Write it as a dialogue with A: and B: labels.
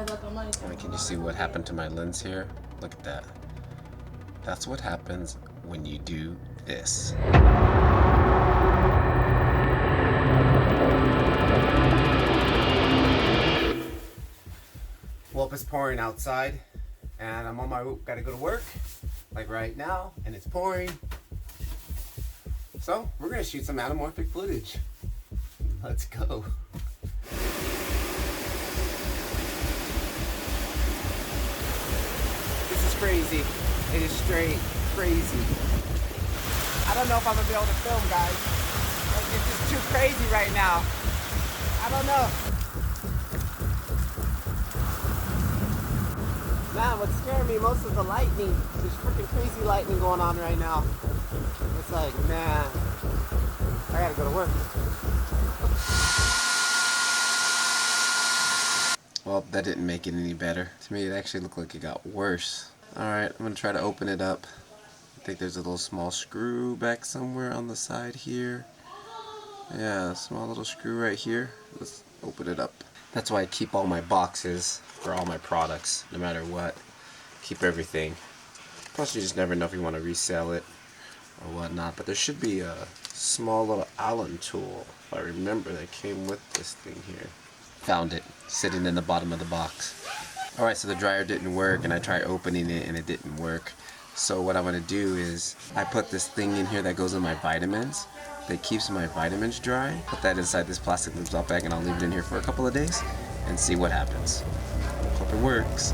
A: And can you see what happened to my lens here? Look at that. That's what happens when you do this. Well, it's pouring outside, and I'm on my route. Gotta go to work, like right now, and it's pouring. So we're gonna shoot some anamorphic footage. Let's go. This is crazy. It is straight crazy. I don't know if I'm gonna be able to film, guys. Like, it's just too crazy right now. I don't know. Man, what's scaring me most is the lightning. There's freaking crazy lightning going on right now. It's like, man, I gotta go to work. Well, that didn't make it any better. To me, it actually looked like it got worse. Alright, I'm gonna try to open it up. I think there's a little small screw back somewhere on the side here. Yeah, a small little screw right here. Let's open it up. That's why I keep all my boxes for all my products, no matter what. Keep everything. Plus, you just never know if you want to resell it or whatnot. But there should be a small little Allen tool, if I remember, that came with this thing here. Found it, sitting in the bottom of the box. Alright, so the dryer didn't work, and I tried opening it, and it didn't work. So what I'm going to do is, I put this thing in here that goes in my vitamins, that keeps my vitamins dry. Put that inside this plastic Ziploc bag, and I'll leave it in here for a couple of days, and see what happens. Hope it works.